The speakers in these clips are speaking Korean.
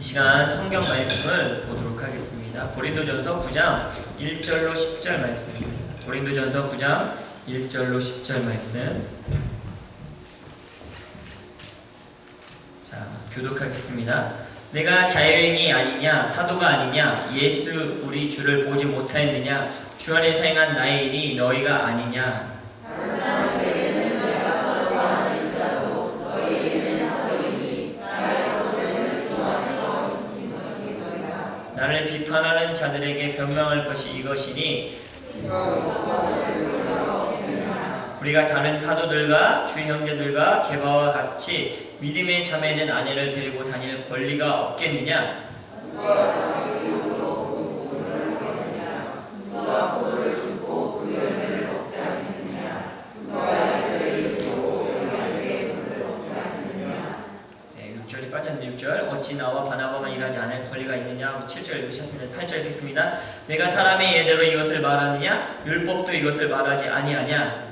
시간 성경 말씀을 보도록 하겠습니다. 고린도전서 9장 1절로 10절 말씀입니다. 고린도전서 9장 1절로 10절 말씀. 자, 교독하겠습니다. 내가 자유인이 아니냐, 사도가 아니냐, 예수 우리 주를 보지 못하였느냐, 주 안에서 행한 나의 일이 너희가 아니냐. 나를 비판하는 자들에게 변명할 것이 이것이니 우리가 다른 사도들과 주 형제들과 게바와 같이 믿음의 자매는 아내를 데리고 다닐 권리가 없겠느냐? 네, 6절이 빠졌는데 6절 어찌 나와 바나바만 일하지 않을 권리가 있느냐? 7절 읽으셨습니다. 8절 읽겠습니다. 내가 사람의 예대로 이것을 말하느냐? 율법도 이것을 말하지 아니하냐?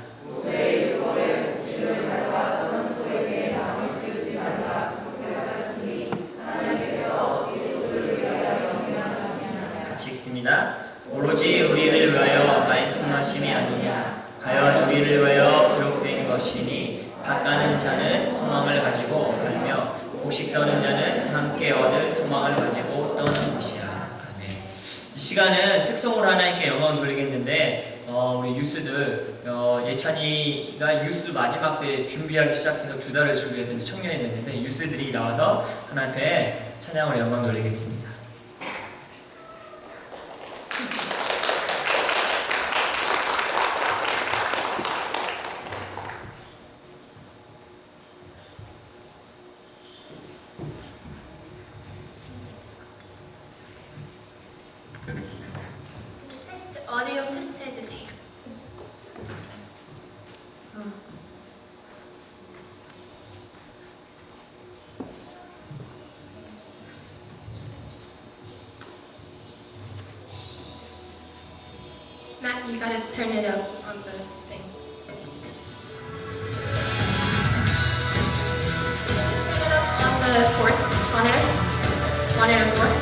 같이 읽습니다. 오로지 우리를 위하여 말씀하심이 아니냐. 과연 우리를 위하여 기록된 것이니 밭가는 자는 소망을 가지고 갈며 곡식 떠는 자는 함께 얻을 소망을 가지고 떠는 것이야. 아멘. 이 시간은 특성으로 하나님께 영광 돌리겠는데 우리 유스들 예찬이가 유스 마지막 때 준비하기 시작해서 2달을 준비해서 이제 청년이 됐는데 유스들이 나와서 하나님 앞에 찬양으로 영광 돌리겠습니다. 오디오 테스트 해주세요. Matt, you gotta turn it up on the thing. Turn it up on the fourth monitor 4.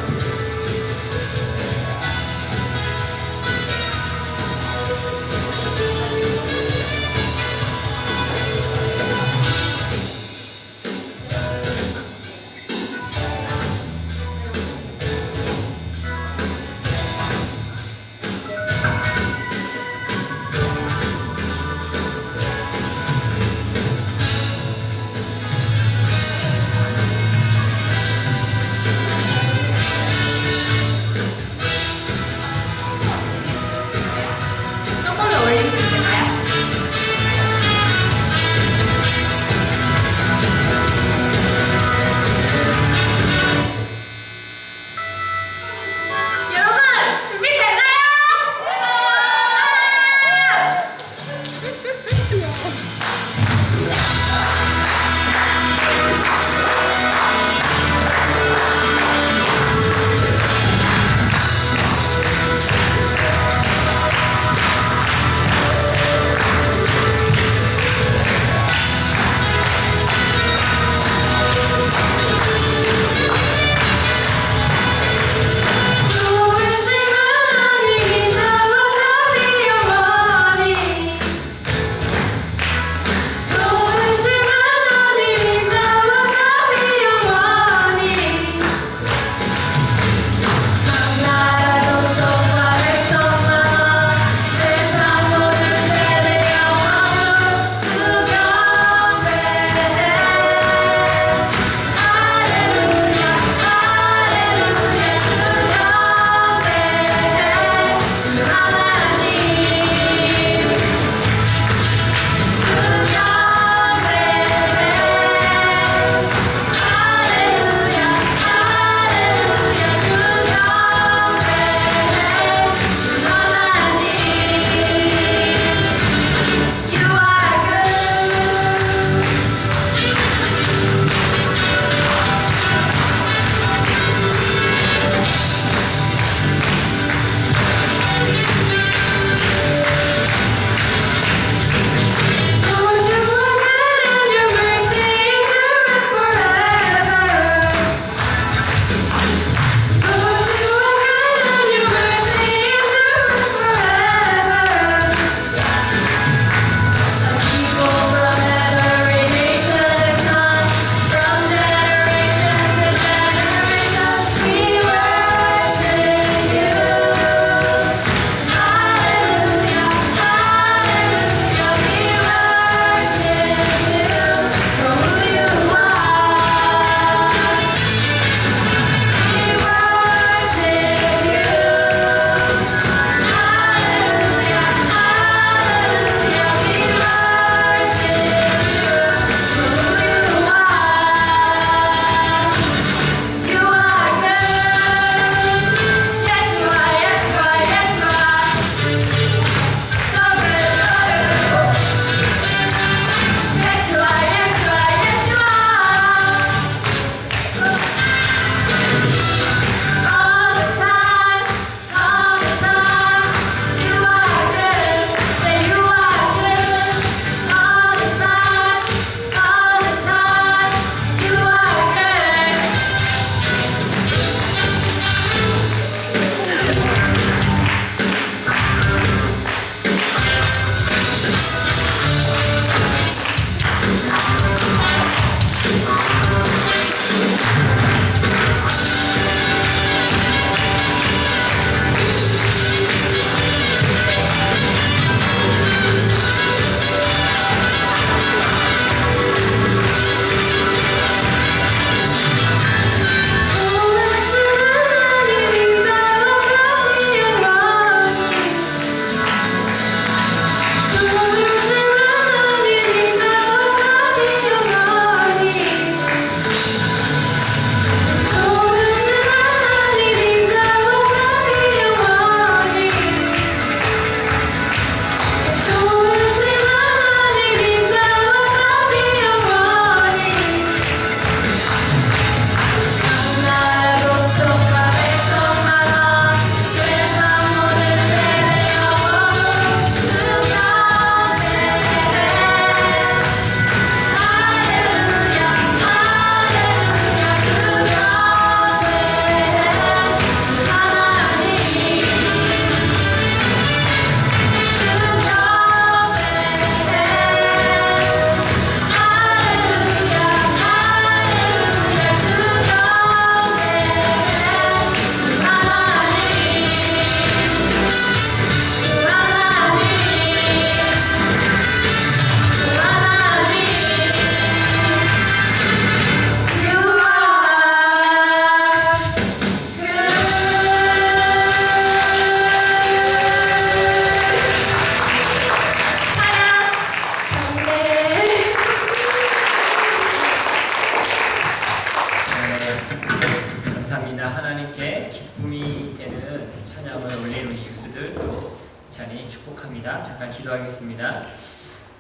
감사합니다. 하나님께 기쁨이 되는 찬양을 올리는 이웃들 또 찬이 축복합니다. 잠깐 기도하겠습니다.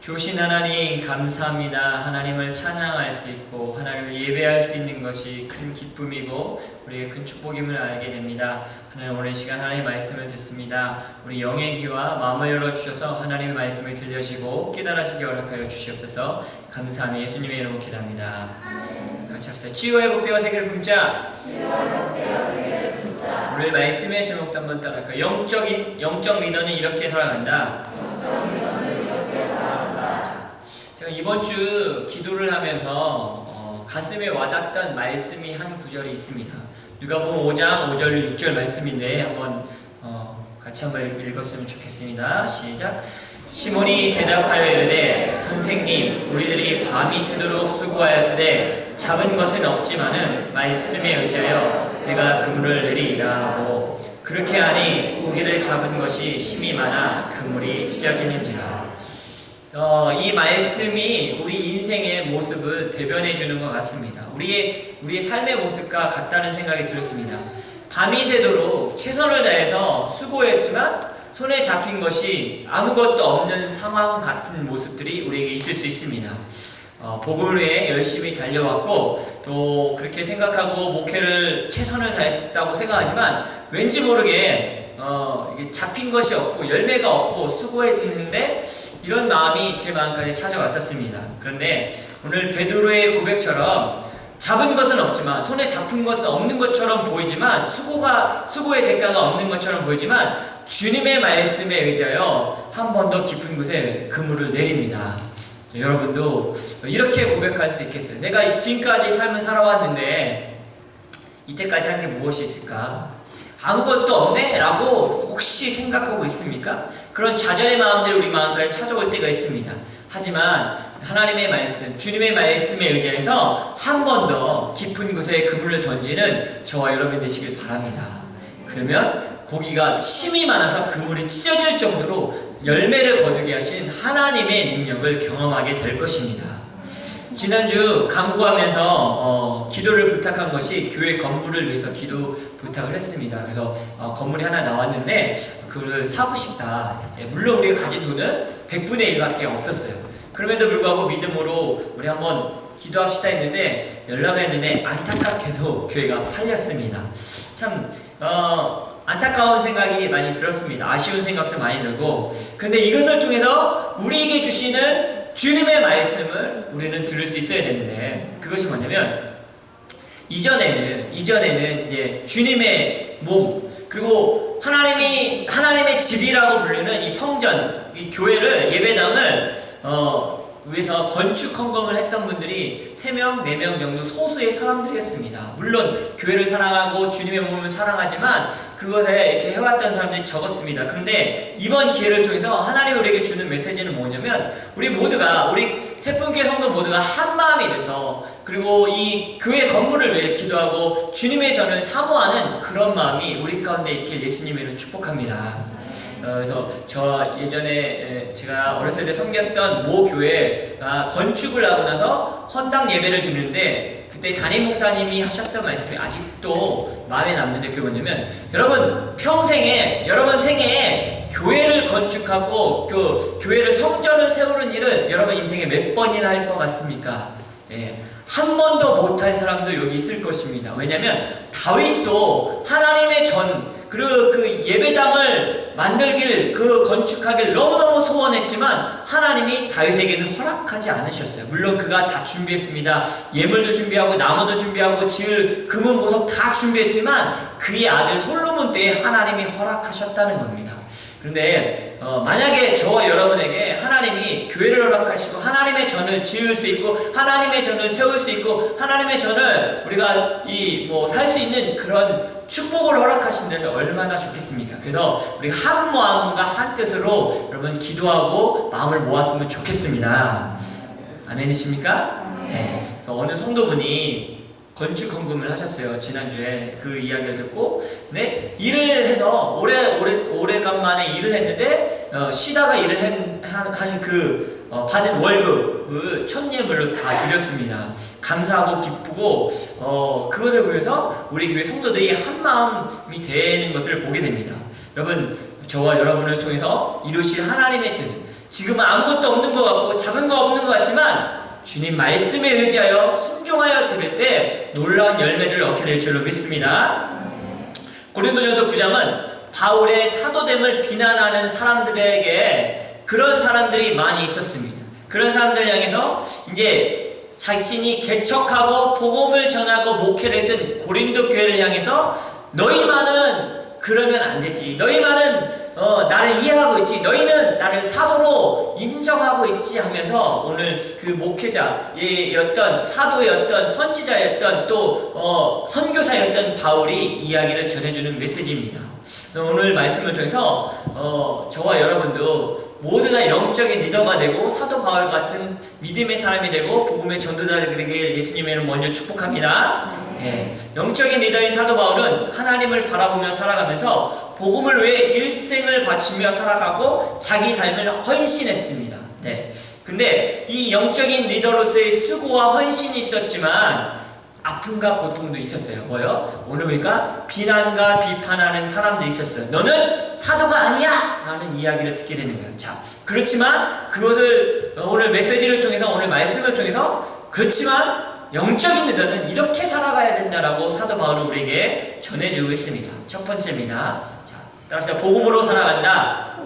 좋으신 하나님 감사합니다. 하나님을 찬양할 수 있고 하나님을 예배할 수 있는 것이 큰 기쁨이고 우리의 큰 축복임을 알게 됩니다. 하나님 오늘 시간 하나님의 말씀을 듣습니다. 우리 영의 귀와 마음을 열어주셔서 하나님의 말씀을 들려지고 깨달으시게 허락하여 주시옵소서. 감사하며 예수님의 이름으로 기도합니다. 같이 합시다. 치유와 회복되어 세계를 품자. 오늘 말씀의 제목도 한번 따라할까요? 영적 리더는 이렇게 살아간다. 제가 이번 주 기도를 하면서 가슴에 와닿던 말씀이 한 구절이 있습니다. 누가복음 5장 5절 6절 말씀인데 한번 같이 한번 읽었으면 좋겠습니다. 시작. 시몬이 대답하여 이르되 선생님 우리들이 밤이 새도록 수고하였으되 잡은 것은 없지만은 말씀에 의지하여 내가 그물을 내리이다 하고 그렇게 하니 고기를 잡은 것이 심이 많아 그물이 찢어지는지라. 이 말씀이 우리 인생의 모습을 대변해 주는 것 같습니다. 우리의 삶의 모습과 같다는 생각이 들었습니다. 밤이 새도록 최선을 다해서 수고했지만 손에 잡힌 것이 아무것도 없는 상황 같은 모습들이 우리에게 있을 수 있습니다. 복음을 위해 열심히 달려왔고 또 그렇게 생각하고 목회를 최선을 다했다고 생각하지만 왠지 모르게 이게 잡힌 것이 없고 열매가 없고 수고했는데 이런 마음이 제 마음까지 찾아왔었습니다. 그런데 오늘 베드로의 고백처럼 잡은 것은 없지만 손에 잡힌 것은 없는 것처럼 보이지만 수고의 대가가 없는 것처럼 보이지만 주님의 말씀에 의지하여 한 번 더 깊은 곳에 그물을 내립니다. 여러분도 이렇게 고백할 수 있겠어요. 내가 지금까지 삶을 살아왔는데 이때까지 한 게 무엇이 있을까? 아무것도 없네? 라고 혹시 생각하고 있습니까? 그런 좌절의 마음들이 우리 마음까지 찾아올 때가 있습니다. 하지만 하나님의 말씀, 주님의 말씀에 의지해서 한 번 더 깊은 곳에 그물을 던지는 저와 여러분 되시길 바랍니다. 그러면 고기가 심이 많아서 그물이 찢어질 정도로 열매를 거두게 하신 하나님의 능력을 경험하게 될 것입니다. 지난주 강구하면서 기도를 부탁한 것이 교회 건물을 위해서 기도 부탁을 했습니다. 그래서 건물이 하나 나왔는데 그걸 사고 싶다. 물론 우리가 가진 돈은 100분의 1밖에 없었어요. 그럼에도 불구하고 믿음으로 우리 한번 기도합시다 했는데 연락을 했는데 안타깝게도 교회가 팔렸습니다. 참 안타까운 생각이 많이 들었습니다. 아쉬운 생각도 많이 들고 근데 이것을 통해서 우리에게 주시는 주님의 말씀을 우리는 들을 수 있어야 되는데 그것이 뭐냐면 이전에는 이제 주님의 몸 그리고 하나님의 집이라고 부르는 이 성전, 이 교회를 예배당을 위해서 건축 헌금을 했던 분들이 3명, 4명 정도 소수의 사람들이었습니다. 물론 교회를 사랑하고 주님의 몸을 사랑하지만 그것에 이렇게 해왔던 사람들이 적었습니다. 그런데 이번 기회를 통해서 하나님이 우리에게 주는 메시지는 뭐냐면 우리 세품교회 성도 모두가 한 마음이 돼서 그리고 이 교회 건물을 위해 기도하고 주님의 전을 사모하는 그런 마음이 우리 가운데 있길 예수님으로 축복합니다. 그래서 저 예전에 제가 어렸을 때 섬겼던 모 교회가 건축을 하고 나서 헌당 예배를 드리는데 그때 담임 목사님이 하셨던 말씀이 아직도 마음에 남는데 그게 뭐냐면 여러분 여러분 생애에 교회를 건축하고 그 교회를 성전을 세우는 일은 여러분 인생에 몇 번이나 할 것 같습니까? 한 번도 못할 사람도 여기 있을 것입니다. 왜냐하면 다윗도 하나님의 그리고 그 예배당을 건축하길 너무너무 소원했지만 하나님이 다윗에게는 허락하지 않으셨어요. 물론 그가 다 준비했습니다. 예물도 준비하고 나무도 준비하고 지을 금은 보석 다 준비했지만 그의 아들 솔로몬 때에 하나님이 허락하셨다는 겁니다. 그런데 만약에 저와 여러분에게 하나님이 교회를 허락하시고 하나님의 전을 지을 수 있고 하나님의 전을 세울 수 있고 하나님의 전을 우리가 살 수 있는 그런 축복을 허락하신다면 얼마나 좋겠습니까? 그래서 우리 한 마음과 한 뜻으로 여러분 기도하고 마음을 모았으면 좋겠습니다. 아멘이십니까? 네. 어느 성도분이 건축 헌금을 하셨어요. 지난주에 그 이야기를 듣고 일을 해서 오래간만에 일을 했는데 쉬다가 일을 받은 월급 그 첫 예물로 다 드렸습니다. 감사하고 기쁘고 그것을 보면서 우리 교회 성도들이 한 마음이 되는 것을 보게 됩니다. 여러분, 저와 여러분을 통해서 이루실 하나님의 뜻, 지금 아무것도 없는 것 같고 작은 거 없는 것 같지만 주님 말씀에 의지하여 순종하여 드릴 때 놀라운 열매를 얻게 될 줄로 믿습니다. 고린도전서 9장은 바울의 사도됨을 비난하는 사람들에게 그런 사람들이 많이 있었습니다. 그런 사람들을 향해서 이제 자신이 개척하고 복음을 전하고 목회를 했던 고린도 교회를 향해서 너희만은 그러면 안 되지. 너희만은 나를 이해하고 있지. 너희는 나를 사도로 인정하고 있지 하면서 오늘 그 목회자였던 사도였던 선지자였던 또 선교사였던 바울이 이야기를 전해주는 메시지입니다. 오늘 말씀을 통해서 저와 여러분도 모두 다 영적인 리더가 되고 사도 바울 같은 믿음의 사람이 되고 복음의 전도자가 되길 예수님의 이름 먼저 축복합니다. 영적인 리더인 사도 바울은 하나님을 바라보며 살아가면서 복음을 위해 일생을 바치며 살아가고 자기 삶을 헌신했습니다. 근데 이 영적인 리더로서의 수고와 헌신이 있었지만 아픔과 고통도 있었어요. 뭐요? 오늘 보니까 비난과 비판하는 사람도 있었어요. 너는 사도가 아니야! 라는 이야기를 듣게 되는 거예요. 자, 그렇지만 그것을 오늘 메시지를 통해서 오늘 말씀을 통해서 그렇지만 영적인 리더는 이렇게 살아가야 된다라고 사도 바울은 우리에게 전해주고 있습니다. 첫 번째입니다. 자, 따라서 복음으로 살아간다.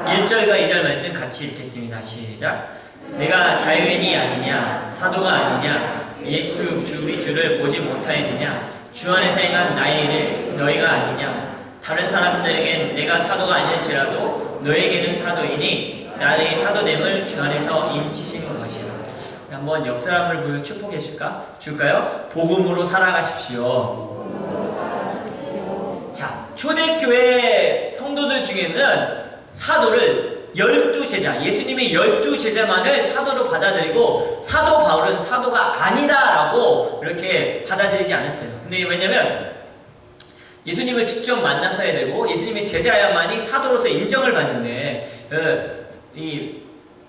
1절과 2절 말씀 같이 읽겠습니다. 시작. 내가 자유인이 아니냐? 사도가 아니냐? 예수 우리 주를 보지 못하였느냐? 주 안에서 행한 나의 일을 너희가 아니냐? 다른 사람들에겐 내가 사도가 아닐지라도 너에게는 사도이니 나의 사도됨을 주 안에서 인치신 것이라. 한번 옆 사람을 보여 축복해 줄까요? 복음으로 살아가십시오. 자, 초대교회 성도들 중에는 사도를 12제자, 예수님의 12제자만을 사도로 받아들이고 사도 바울은 사도가 아니다라고 이렇게 받아들이지 않았어요. 근데 왜냐면 예수님을 직접 만났어야 되고 예수님의 제자야만이 사도로서 인정을 받는데 이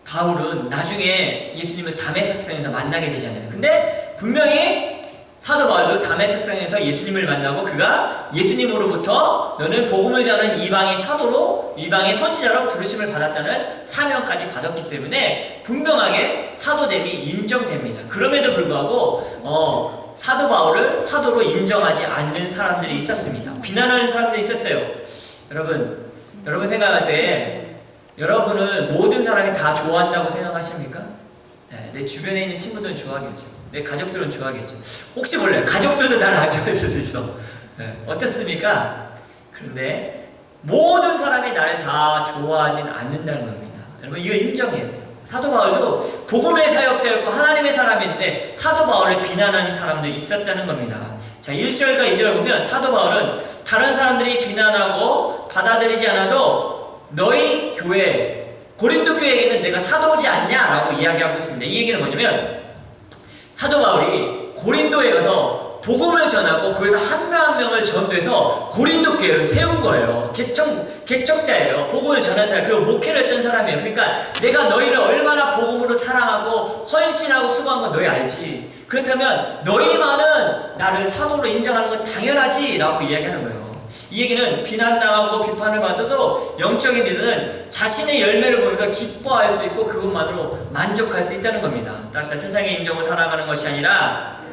바울은 나중에 예수님을 다메섹성에서 만나게 되잖아요. 근데 분명히 사도 바울도 다메섹성에서 예수님을 만나고 그가 예수님으로부터 너는 복음을 전하는 이방의 사도로 이방의 선지자로 부르심을 받았다는 사명까지 받았기 때문에 분명하게 사도됨이 인정됩니다. 그럼에도 불구하고 사도 바울을 사도로 인정하지 않는 사람들이 있었습니다. 비난하는 사람들이 있었어요. 여러분 생각할 때 여러분을 모든 사람이 다 좋아한다고 생각하십니까? 내 주변에 있는 친구들은 좋아하겠죠. 내 가족들은 좋아하겠죠. 혹시 몰라요. 가족들도 나를 안 좋아했을 수 있어. 어떻습니까? 그런데 모든 사람이 나를 다 좋아하진 않는다는 겁니다. 여러분 이거 인정해야 돼요. 사도 바울도 복음의 사역자였고 하나님의 사람인데 사도 바울을 비난하는 사람도 있었다는 겁니다. 자, 1절과 2절 보면 사도 바울은 다른 사람들이 비난하고 받아들이지 않아도 너희 교회 고린도 교회에게는 내가 사도지 않냐라고 이야기하고 있습니다. 이 얘기는 뭐냐면 사도 바울이 고린도에 가서 복음을 전하고 거기서 한 명 한 명을 전도해서 고린도 교회를 세운 거예요. 개척자예요. 복음을 전한 사람, 그리고 목회를 했던 사람이에요. 그러니까 내가 너희를 얼마나 복음으로 사랑하고 헌신하고 수고한 건 너희 알지. 그렇다면 너희만은 나를 사도로 인정하는 건 당연하지 라고 이야기하는 거예요. 이 얘기는 비난당하고 비판을 받아도 영적인 리더는 자신의 열매를 보면서 기뻐할 수 있고 그것만으로 만족할 수 있다는 겁니다. 따라서 세상의 인정으로 살아가는 것이 아니라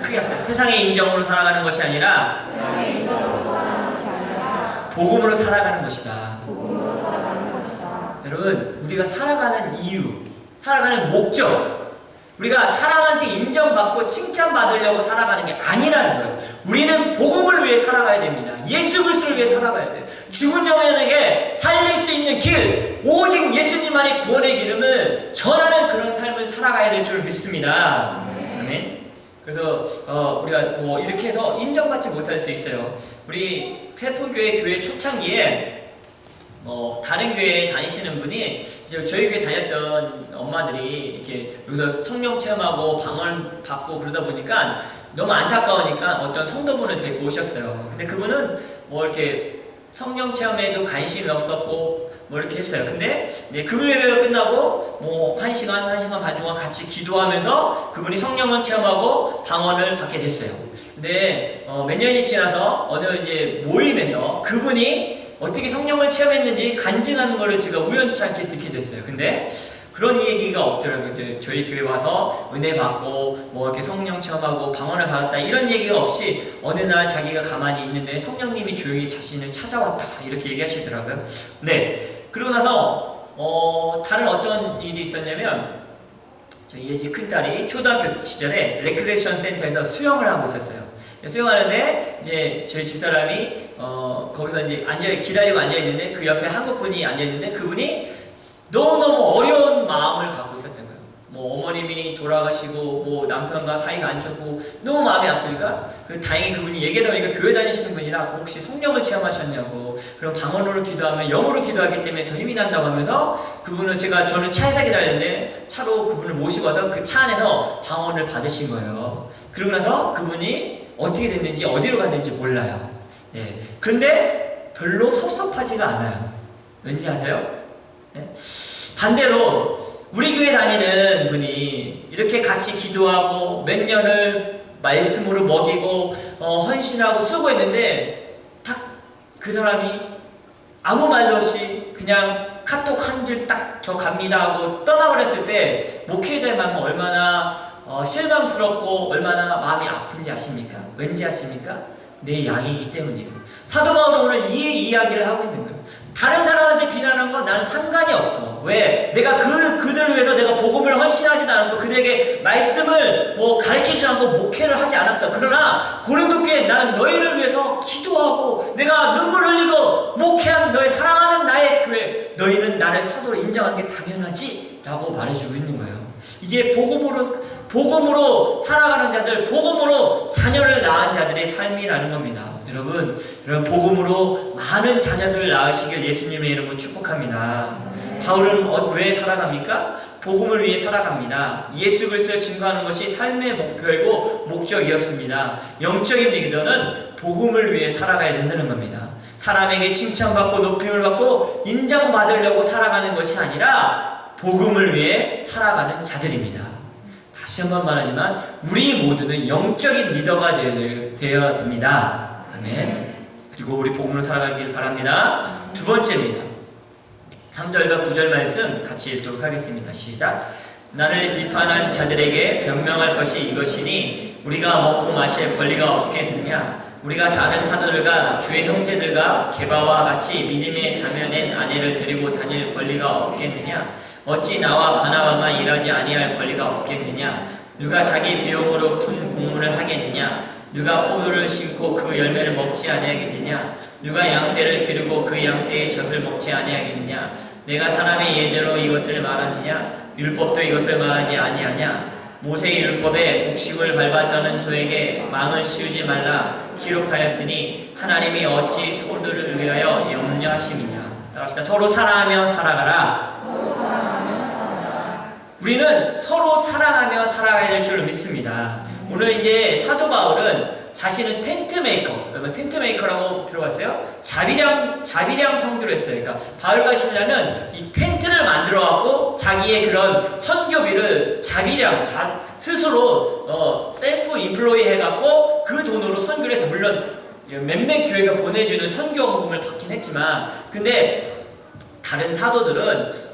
크게 합시다. 세상의 인정으로 살아가는 것이 아니라 복음으로 살아가는 것이다. 여러분, 우리가 살아가는 이유, 살아가는 목적, 우리가 사람한테 인정받고 칭찬받으려고 살아가는 게 아니라는 거예요. 우리는 복음을 위해 살아가야 됩니다. 예수 그리스도를 위해 살아가야 돼요. 죽은 영혼에게 살릴 수 있는 길, 오직 예수님만이 구원의 기름을 전하는 그런 삶을 살아가야 될 줄 믿습니다. 아멘. 그래서 우리가 뭐 이렇게 해서 인정받지 못할 수 있어요. 우리 세풍교회 교회 초창기에 다른 교회에 다니시는 분이 이제 저희 교회 다녔던 엄마들이 이렇게 여기서 성령 체험하고 방을 받고 그러다 보니까 너무 안타까우니까 어떤 성도분을 데리고 오셨어요. 근데 그분은 뭐 이렇게 성령 체험에도 관심이 없었고 뭐 이렇게 했어요. 근데 금요 예배가 끝나고 뭐 1시간 반 동안 같이 기도하면서 그분이 성령을 체험하고 방언을 받게 됐어요. 근데 몇 년이 지나서 어느 이제 모임에서 그분이 어떻게 성령을 체험했는지 간증하는 거를 제가 우연치 않게 듣게 됐어요. 근데 그런 얘기가 없더라고요. 이제 저희 교회 와서 은혜 받고 뭐 이렇게 성령 체험하고 방언을 받았다 이런 얘기가 없이 어느 날 자기가 가만히 있는데 성령님이 조용히 자신을 찾아왔다 이렇게 얘기하시더라고요. 네. 그러고 나서 다른 어떤 일이 있었냐면 저희 예지 큰딸이 초등학교 시절에 레크레이션 센터에서 수영을 하고 있었어요. 수영하는데 이제 저희 집사람이 거기서 이제 기다리고 앉아 있는데 그 옆에 한국 분이 앉아 있는데 그분이 너무너무 어려운 마음을 갖고 있었던 거예요. 뭐 어머님이 돌아가시고 뭐 남편과 사이가 안 좋고 너무 마음이 아프니까 다행히 그분이 얘기하다 보니까 교회 다니시는 분이라 혹시 성령을 체험하셨냐고 그럼 방언으로 기도하면 영어로 기도하기 때문에 더 힘이 난다고 하면서 저는 차에서 기다렸는데 차로 그분을 모시고 와서 그 차 안에서 방언을 받으신 거예요. 그러고 나서 그분이 어떻게 됐는지 어디로 갔는지 몰라요. 네. 그런데 별로 섭섭하지가 않아요. 왠지 아세요? 네? 반대로 우리 교회 다니는 분이 이렇게 같이 기도하고 몇 년을 말씀으로 먹이고 헌신하고 수고했는데 딱 그 사람이 아무 말도 없이 그냥 카톡 한 줄 딱 저 갑니다 하고 떠나버렸을 때 목회자의 마음은 얼마나 실망스럽고 얼마나 마음이 아픈지 아십니까? 왠지 아십니까? 내 양이기 때문이에요. 사도 바울은 오늘 이 이야기를 하고 있는 거예요. 다른 사람한테 비난하는 건 나는 상관이 없어. 왜? 내가 그들을 위해서 내가 복음을 헌신하지도 않고 그들에게 말씀을 뭐 가르치지 않고 목회를 하지 않았어. 그러나 고린도 교회 나는 너희를 위해서 기도하고 내가 눈물 흘리고 목회한 너희 사랑하는 나의 교회 너희는 나를 사도로 인정하는 게 당연하지 라고 말해주고 있는 거예요. 이게 복음으로 살아가는 자들, 복음으로 자녀를 낳은 자들의 삶이라는 겁니다. 여러분 복음으로 많은 자녀들을 낳으시길 예수님의 이름으로 축복합니다. 바울은 왜 살아갑니까? 복음을 위해 살아갑니다. 예수 그리스도를 증거하는 것이 삶의 목표이고 목적이었습니다. 영적인 리더는 복음을 위해 살아가야 된다는 겁니다. 사람에게 칭찬받고 높임을 받고 인정받으려고 살아가는 것이 아니라 복음을 위해 살아가는 자들입니다. 다시 한번 말하지만 우리 모두는 영적인 리더가 되어야 됩니다. 아멘. 그리고 우리 복음으로 살아가길 바랍니다. 두 번째입니다. 3절과 9절 말씀 같이 읽도록 하겠습니다. 시작. 나를 비판한 자들에게 변명할 것이 이것이니 우리가 먹고 마실 권리가 없겠느냐? 우리가 다른 사도들과 주의 형제들과 게바와 같이 믿음의 자매된 아내를 데리고 다닐 권리가 없겠느냐? 어찌 나와 바나바만 일하지 아니할 권리가 없겠느냐? 누가 자기 비용으로 군 공무를 하겠느냐? 누가 포도를 심고 그 열매를 먹지 아니하겠느냐? 누가 양떼를 기르고 그 양떼의 젖을 먹지 아니하겠느냐? 내가 사람의 예대로 이것을 말하느냐? 율법도 이것을 말하지 아니하냐? 모세의 율법에 곡식을 밟았다는 소에게 망을 씌우지 말라 기록하였으니 하나님이 어찌 소들을 위하여 염려하심이냐? 따라합시다. 서로 사랑하며 살아가라. 우리는 서로 사랑하며 살아가야 될 줄 믿습니다. 오늘 이제 사도 바울은 자신은 텐트메이커, 여러분 텐트메이커라고 들어봤어요? 자비량 선교를 했어요. 그러니까 바울과 실라는 이 텐트를 만들어 갖고 자기의 그런 선교비를 스스로 셀프 인플로이 해갖고 그 돈으로 선교를 해서 물론 몇몇 교회가 보내주는 선교원금을 받긴 했지만 근데 다른 사도들은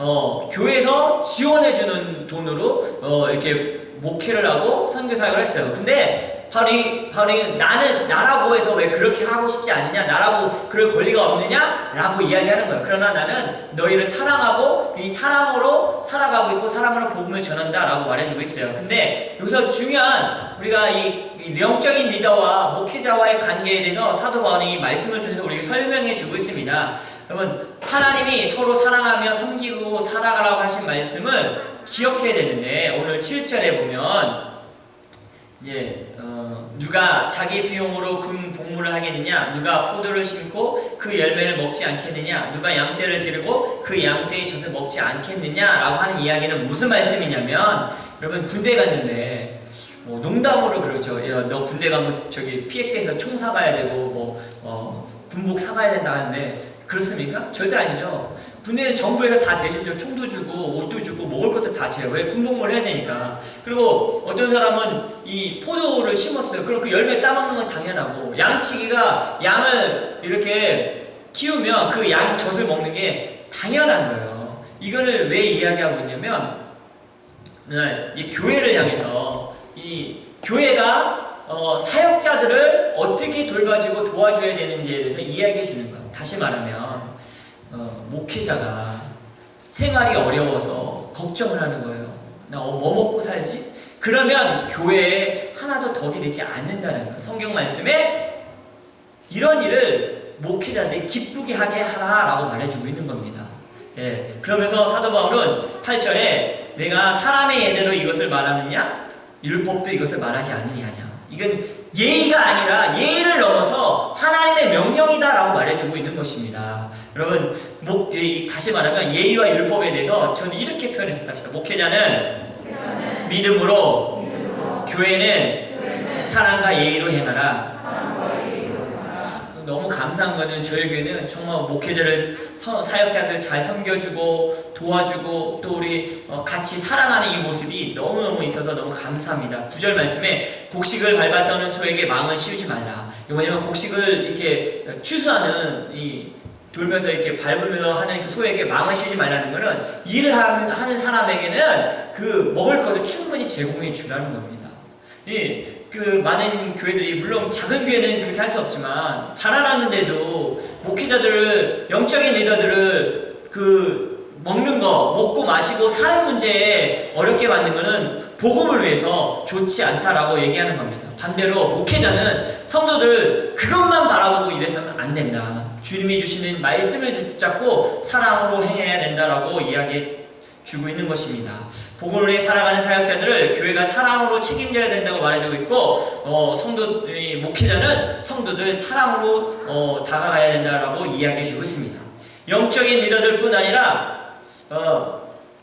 교회에서 지원해주는 돈으로 이렇게 목회를 하고 선교사역을 했어요. 근데 바울이 나라고 해서 왜 그렇게 하고 싶지 않느냐? 나라고 그럴 권리가 없느냐? 라고 이야기하는 거예요. 그러나 나는 너희를 사랑하고 이 사랑으로 살아가고 있고 사랑으로 복음을 전한다 라고 말해주고 있어요. 근데 여기서 중요한 우리가 이 영적인 리더와 목회자와의 관계에 대해서 사도 바울이 말씀을 통해서 우리에게 설명해 주고 있습니다. 여러분 하나님이 서로 사랑하며 섬기고 살아가라고 하신 말씀을 기억해야 되는데 오늘 7절에 보면 이제 누가 자기 비용으로 군 복무를 하겠느냐? 누가 포도를 심고 그 열매를 먹지 않겠느냐? 누가 양떼를 기르고 그 양떼의 젖을 먹지 않겠느냐? 라고 하는 이야기는 무슨 말씀이냐면 여러분 군대 갔는데 농담으로 그러죠. 야, 너 군대 가면 저기 PX에서 총 사가야 되고 군복 사가야 된다 하는데 그렇습니까? 절대 아니죠. 군대는 정부에서 다 대주죠. 총도 주고 옷도 주고 먹을 것도 다 줘요. 왜? 군복무를 해야 되니까. 그리고 어떤 사람은 이 포도를 심었어요. 그럼 그 열매 따먹는 건 당연하고, 양치기가 양을 이렇게 키우면 그 양 젖을 먹는 게 당연한 거예요. 이거를 왜 이야기하고 있냐면, 이 교회를 향해서 이 교회가 사역자들을 어떻게 돌봐주고 도와줘야 되는지에 대해서 이야기해 주는 거예요. 다시 말하면 목회자가 생활이 어려워서 걱정을 하는 거예요. 나 뭐 먹고 살지? 그러면 교회에 하나도 덕이 되지 않는다는 거예요. 성경 말씀에 이런 일을 목회자들이 기쁘게 하게 하라라고 말해주고 있는 겁니다. 예, 그러면서 사도 바울은 8절에 내가 사람의 예대로 이것을 말하느냐? 율법도 이것을 말하지 않느냐냐? 이건 예의가 아니라 예의를 넘어서 하나님의 명령이다라고 말해주고 있는 것입니다. 여러분, 다시 말하면 예의와 율법에 대해서 저는 이렇게 표현해서 합시다. 목회자는 믿음으로, 교회는 사랑과 예의로 행하라. 너무 감사한 거는 저희 교회는 정말 목회자를 사역자들 잘 섬겨주고 도와주고 또 우리 같이 사랑하는 이 모습이 너무너무 있어서 너무 감사합니다. 9절 말씀에 곡식을 밟아 떠는 소에게 망을 씌우지 말라. 이거 뭐냐면 곡식을 이렇게 추수하는 이 돌면서 이렇게 밟으면서 하는 그 소에게 망을 씌우지 말라는 거는 일을 하는 사람에게는 그 먹을 것을 충분히 제공해 주라는 겁니다. 많은 교회들이, 물론 작은 교회는 그렇게 할 수 없지만 자라났는데도 목회자들을, 영적인 리더들을 먹는 거, 먹고 마시고 사는 문제에 어렵게 만든 거는 복음을 위해서 좋지 않다라고 얘기하는 겁니다. 반대로 목회자는 성도들 그것만 바라보고 이래서는 안 된다. 주님이 주시는 말씀을 붙잡고 사랑으로 행해야 된다라고 이야기해 주고 있는 것입니다. 복음을 위해 살아가는 사역자들을 교회가 사랑으로 책임져야 된다고 말해주고 있고, 목회자는 성도들 사랑으로 다가가야 된다라고 이야기해주고 있습니다. 영적인 리더들뿐 아니라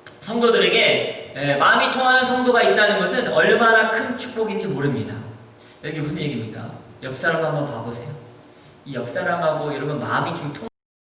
성도들에게 마음이 통하는 성도가 있다는 것은 얼마나 큰 축복인지 모릅니다. 이게 무슨 얘기입니까? 옆 사람 한번 봐보세요. 이 옆 사람하고 여러분 마음이 좀